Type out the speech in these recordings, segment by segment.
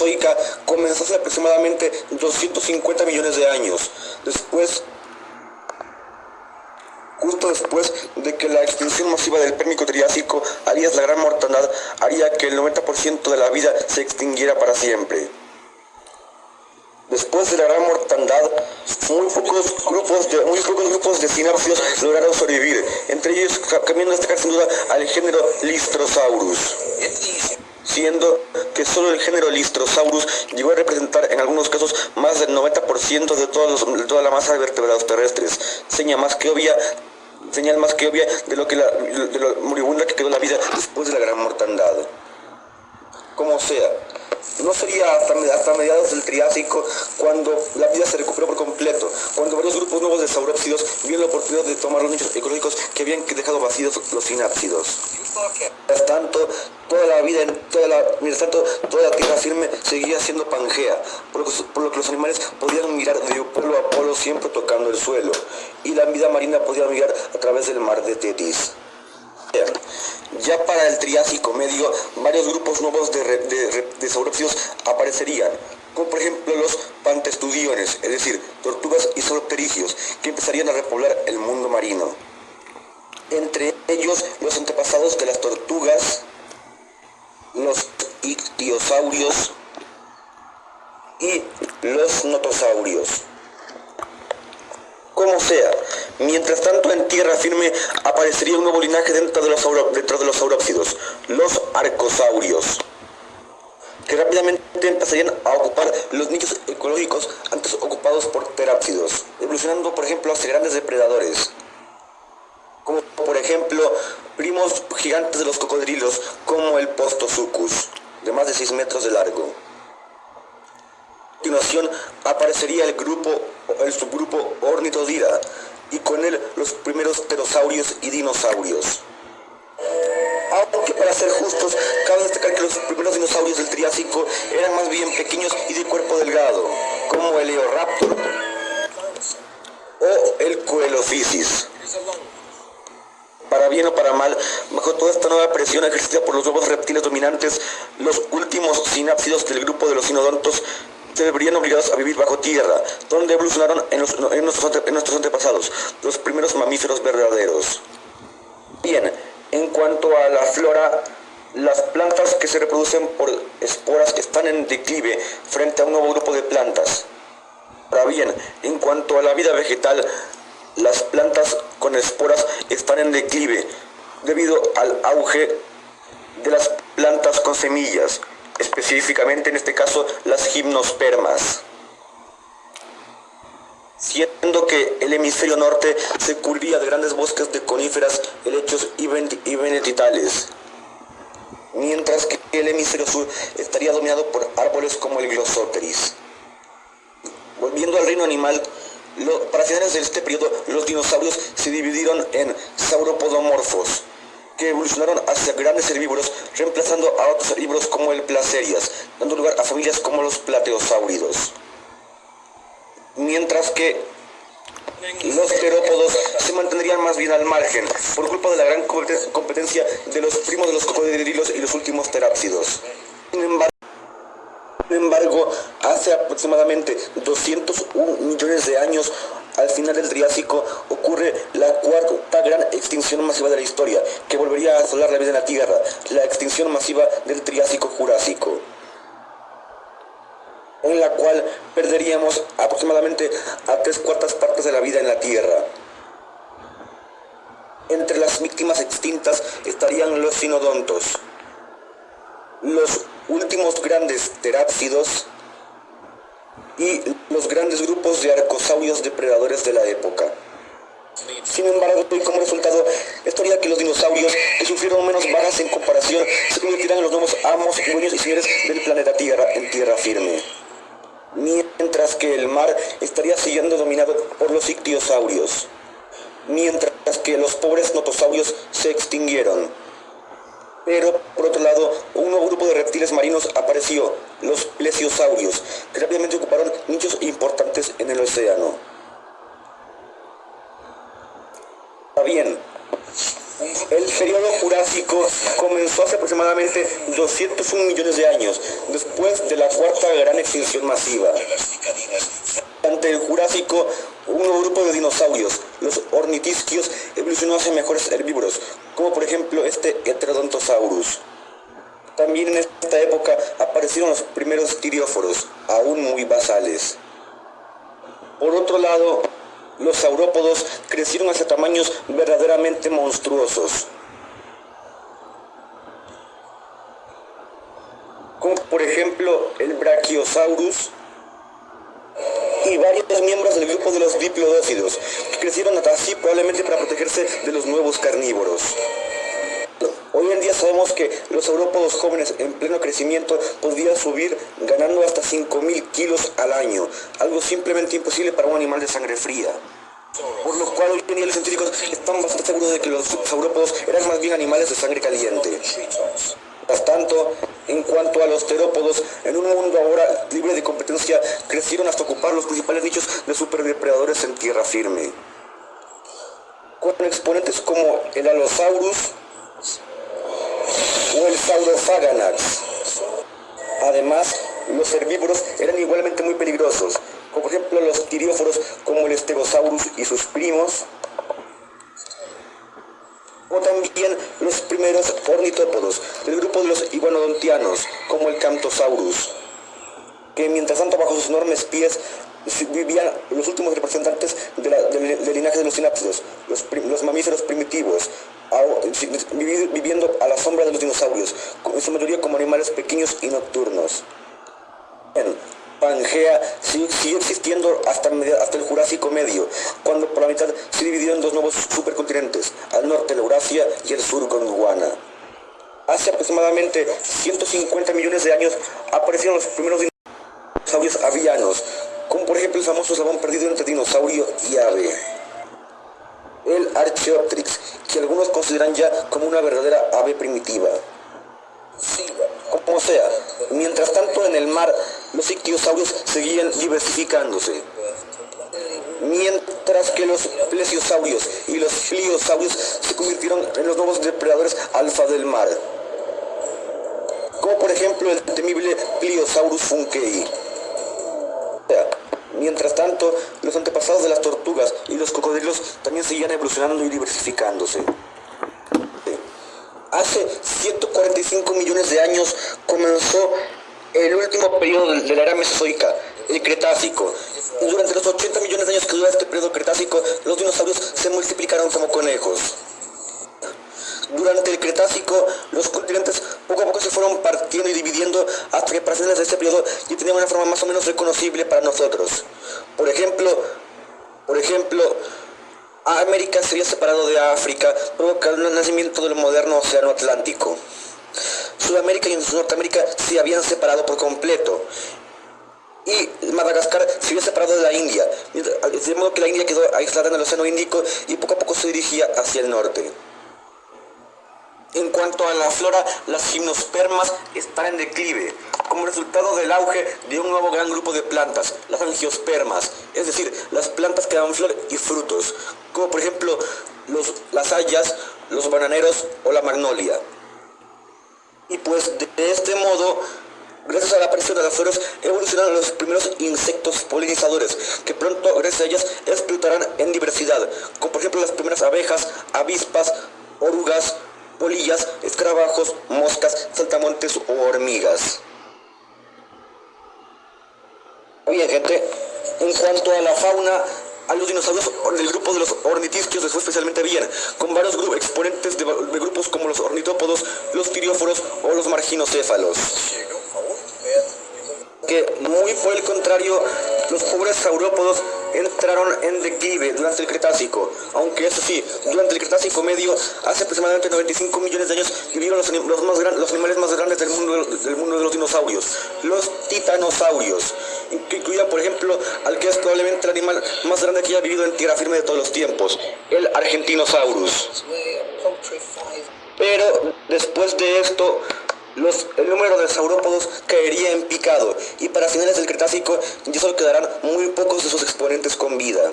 Mesozoica comenzó hace aproximadamente 250 millones de años. Justo después de que la extinción masiva del Pérmico Triásico, alias la Gran Mortandad, haría que el 90% de la vida se extinguiera para siempre. Después de la Gran Mortandad, muy pocos grupos de sinápsidos lograron sobrevivir, entre ellos cabiendo destacar sin duda al género Lystrosaurus, siendo que solo el género Lystrosaurus llegó a representar en algunos casos más del 90% de toda la masa de vertebrados terrestres, señal más que obvia de lo moribunda que quedó la vida después de la Gran Mortandad. Como sea, no sería hasta mediados del Triásico cuando la vida se recuperó por completo, cuando varios grupos nuevos de saurópsidos vieron la oportunidad de tomar los nichos ecológicos que habían dejado vacíos los sinápsidos. Mientras tanto, toda la tierra firme seguía siendo Pangea, por lo que los animales podían mirar de polo a polo siempre tocando el suelo, y la vida marina podía mirar a través del mar de Tetis. Ya para el Triásico medio, varios grupos nuevos de saurópsidos aparecerían, como por ejemplo los pantestudiones, es decir, tortugas y sauropterigios, que empezarían a repoblar el mundo marino. Entre ellos, los antepasados de las tortugas, los ictiosaurios y los notosaurios. Como sea, mientras tanto en tierra firme aparecería un nuevo linaje dentro de los saurópsidos, los arcosaurios, que rápidamente empezarían a ocupar los nichos ecológicos antes ocupados por terápsidos, evolucionando por ejemplo hacia grandes depredadores, como por ejemplo primos gigantes de los cocodrilos como el Postosuchus, de más de 6 metros de largo. A continuación aparecería el subgrupo Ornitodira, y con él los primeros pterosaurios y dinosaurios. Aunque para ser justos, cabe destacar que los primeros dinosaurios del Triásico eran más bien pequeños y de cuerpo delgado, como el Eoraptor o el Coelophysis. Para bien o para mal, bajo toda esta nueva presión ejercida por los nuevos reptiles dominantes, los últimos sinápsidos del grupo de los sinodontos se verían obligados a vivir bajo tierra, donde evolucionaron en nuestros antepasados, los primeros mamíferos verdaderos. Bien, en cuanto a la flora, las plantas que se reproducen por esporas están en declive frente a un nuevo grupo de plantas. Ahora bien, en cuanto a la vida vegetal, las plantas con esporas están en declive debido al auge de las plantas con semillas, específicamente en este caso las gimnospermas, siendo que el hemisferio norte se cubriría de grandes bosques de coníferas, helechos y benetitales, mientras que el hemisferio sur estaría dominado por árboles como el Glossoteris. Volviendo al reino animal, para finales de este periodo los dinosaurios se dividieron en sauropodomorfos, que evolucionaron hacia grandes herbívoros, reemplazando a otros herbívoros como el Placerias, dando lugar a familias como los plateosáuridos. Mientras que los terópodos se mantendrían más bien al margen, por culpa de la gran competencia de los primos de los cocodrilos y los últimos terápsidos. Sin embargo, hace aproximadamente 201 millones de años, al final del Triásico, ocurre la cuarta gran extinción masiva de la historia, que volvería a asolar la vida en la Tierra, la extinción masiva del Triásico-Jurásico, en la cual perderíamos aproximadamente a 3/4 partes de la vida en la Tierra. Entre las víctimas extintas estarían los sinodontos, los últimos grandes terápsidos y los grandes grupos de arcosaurios depredadores de la época. Sin embargo, y como resultado, esto haría que los dinosaurios, que sufrieron menos bajas en comparación, se convertirán en los nuevos amos, dueños y señores del planeta Tierra en tierra firme, mientras que el mar estaría siguiendo dominado por los ictiosaurios, mientras que los pobres notosaurios se extinguieron. Pero, por otro lado, un nuevo grupo de reptiles marinos apareció, los plesiosaurios, que rápidamente ocuparon nichos importantes en el océano. Bien, un grupo El periodo Jurásico comenzó hace aproximadamente 201 millones de años, después de la cuarta gran extinción masiva. Durante el Jurásico, un nuevo grupo de dinosaurios, los ornitisquios, evolucionó hacia mejores herbívoros, como por ejemplo este Heterodontosaurus. También en esta época aparecieron los primeros tirióforos, aún muy basales. Por otro lado, los saurópodos crecieron hacia tamaños verdaderamente monstruosos, como por ejemplo el Brachiosaurus y varios miembros del grupo de los diplodócidos, que crecieron hasta así probablemente para protegerse de los nuevos carnívoros. Hoy en día sabemos que los saurópodos jóvenes en pleno crecimiento podrían subir ganando hasta 5.000 kilos al año, algo simplemente imposible para un animal de sangre fría. Por lo cual hoy en día los científicos están bastante seguros de que los saurópodos eran más bien animales de sangre caliente. Mientras tanto, en cuanto a los terópodos, en un mundo ahora libre de competencia, crecieron hasta ocupar los principales nichos de superdepredadores en tierra firme, con exponentes como el Allosaurus o el Saurophaganax. Además, los herbívoros eran igualmente muy peligrosos, como por ejemplo los tirióforos como el Stegosaurus y sus primos, o también los primeros ornitópodos del grupo de los iguanodontianos, como el Camptosaurus, que mientras tanto bajo sus enormes pies vivían los últimos representantes del linaje de los sinápsidos, los mamíferos primitivos, viviendo a la sombra de los dinosaurios, en su mayoría como animales pequeños y nocturnos. Pangea sigue existiendo hasta el Jurásico Medio, cuando por la mitad se dividió en dos nuevos supercontinentes, al norte el Eurasia y el sur Gondwana. Hace aproximadamente 150 millones de años aparecieron los primeros dinosaurios avianos, como por ejemplo el famoso eslabón perdido entre dinosaurio y ave, el Archaeopteryx, que algunos consideran ya como una verdadera ave primitiva. Como sea, mientras tanto en el mar los ictiosaurios seguían diversificándose, mientras que los plesiosaurios y los pliosaurios se convirtieron en los nuevos depredadores alfa del mar, como por ejemplo el temible Pliosaurus funkei. Mientras tanto, los antepasados de las tortugas y los cocodrilos también seguían evolucionando y diversificándose. Hace 145 millones de años comenzó el último periodo de la era mesozoica, el Cretácico. Durante los 80 millones de años que dura este periodo cretácico, los dinosaurios se multiplicaron como conejos. Durante el Cretácico, los continentes poco a poco se fueron partiendo y dividiendo hasta que para finales de este periodo ya tenían una forma más o menos reconocible para nosotros. Por ejemplo, América se había separado de África, provocando el nacimiento del moderno Océano Atlántico. Sudamérica y Norteamérica se habían separado por completo. Y Madagascar se había separado de la India, de modo que la India quedó aislada en el Océano Índico y poco a poco se dirigía hacia el norte. En cuanto a la flora, las gimnospermas están en declive, como resultado del auge de un nuevo gran grupo de plantas, las angiospermas, es decir, las plantas que dan flor y frutos, como por ejemplo las hayas, los bananeros o la magnolia. Y pues de este modo, gracias a la aparición de las flores, evolucionaron los primeros insectos polinizadores, que pronto, gracias a ellas, explotarán en diversidad, como por ejemplo las primeras abejas, avispas, orugas, polillas, escarabajos, moscas, saltamontes o hormigas. Bien, gente, en cuanto a la fauna, a los dinosaurios del grupo de los ornitisquios les fue especialmente bien, con varios exponentes de grupos como los ornitópodos, los tirióforos o los marginocéfalos. Que muy por el contrario, los pobres saurópodos entraron en declive durante el Cretácico, aunque eso sí, durante el Cretácico Medio, hace aproximadamente 95 millones de años, vivieron los animales más grandes del mundo de los dinosaurios, los titanosaurios, que incluían por ejemplo al que es probablemente el animal más grande que haya vivido en tierra firme de todos los tiempos, el Argentinosaurus. Pero después de esto, el número de saurópodos caería en picado y para finales del Cretácico ya solo quedarán muy pocos de sus exponentes con vida.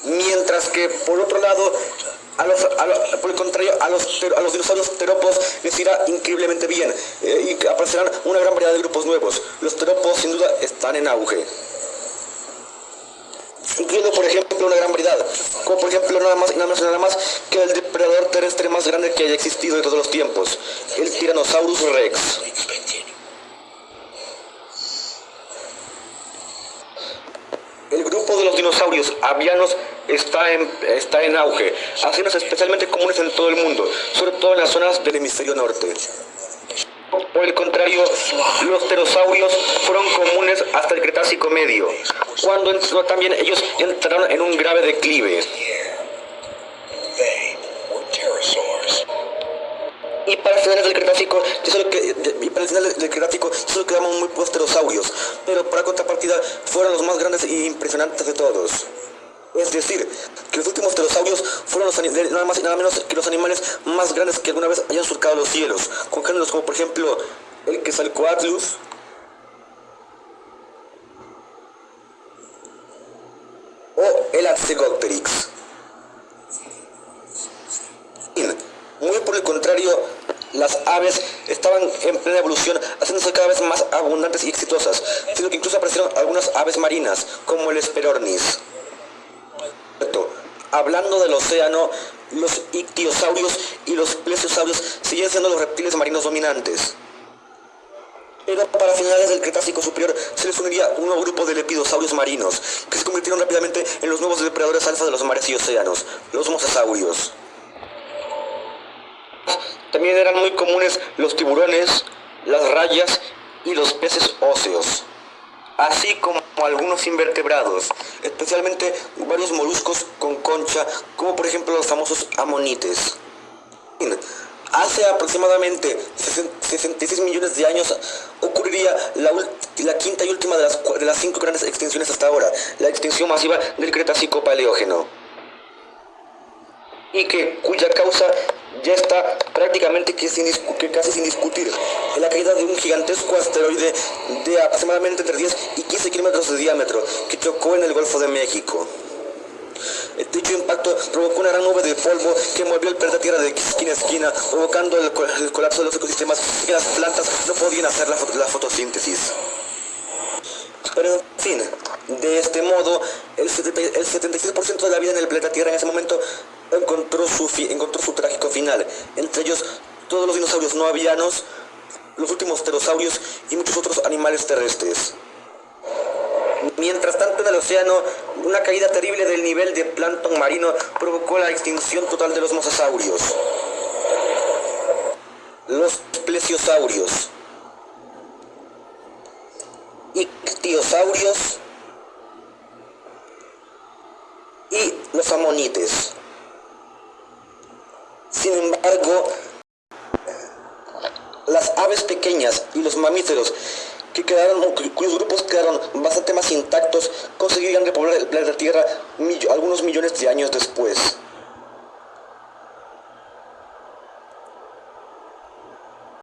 Mientras que, por otro lado, Por el contrario, a los dinosaurios terópodos les irá increíblemente bien y aparecerán una gran variedad de grupos nuevos. Los terópodos sin duda están en auge, incluyendo por ejemplo una gran variedad, como por ejemplo nada más que el depredador terrestre más grande que haya existido de todos los tiempos, el Tyrannosaurus Rex. El grupo de los dinosaurios avianos está en auge, haciéndose especialmente comunes en todo el mundo, sobre todo en las zonas del hemisferio norte. Por el contrario, los pterosaurios fueron comunes hasta el Cretácico medio, cuando también ellos entraron en un grave declive. Y para el final del Cretácico, solo quedamos muy pocos pterosaurios, pero por la contrapartida fueron los más grandes e impresionantes de todos. Es decir, que los últimos pterosaurios fueron nada más y nada menos que los animales más grandes que alguna vez hayan surcado los cielos, con géneros como por ejemplo el Quetzalcoatlus, o el Atsegopteryx. Muy por el contrario, las aves estaban en plena evolución, haciéndose cada vez más abundantes y exitosas, sino que incluso aparecieron algunas aves marinas, como el Hesperornis. Hablando del océano, los ictiosaurios y los plesiosaurios siguen siendo los reptiles marinos dominantes. Pero para finales del Cretácico superior se les uniría un nuevo grupo de lepidosaurios marinos, que se convirtieron rápidamente en los nuevos depredadores alfa de los mares y océanos, los mosasaurios. También eran muy comunes los tiburones, las rayas y los peces óseos, así como algunos invertebrados, especialmente varios moluscos con concha, como por ejemplo los famosos amonites. Hace aproximadamente 66 millones de años ocurriría la quinta y última de las 5 grandes extinciones hasta ahora, la extinción masiva del Cretácico Paleógeno, y cuya causa ya está prácticamente casi sin discutir, en la caída de un gigantesco asteroide de aproximadamente entre 10 y 15 kilómetros de diámetro que chocó en el Golfo de México. Dicho impacto provocó una gran nube de polvo que movió el planeta Tierra de esquina a esquina, provocando el colapso de los ecosistemas y que las plantas no podían hacer la fotosíntesis. Pero en fin, de este modo, el 76% de la vida en el planeta Tierra en ese momento encontró su trágico final, entre ellos todos los dinosaurios no avianos, los últimos pterosaurios y muchos otros animales terrestres. Mientras tanto, en el océano, una caída terrible del nivel de plancton marino provocó la extinción total de los mosasaurios, los plesiosaurios, ictiosaurios y los amonites. Sin embargo, las aves pequeñas y los mamíferos cuyos grupos quedaron bastante más intactos, conseguirían repoblar el planeta Tierra algunos millones de años después.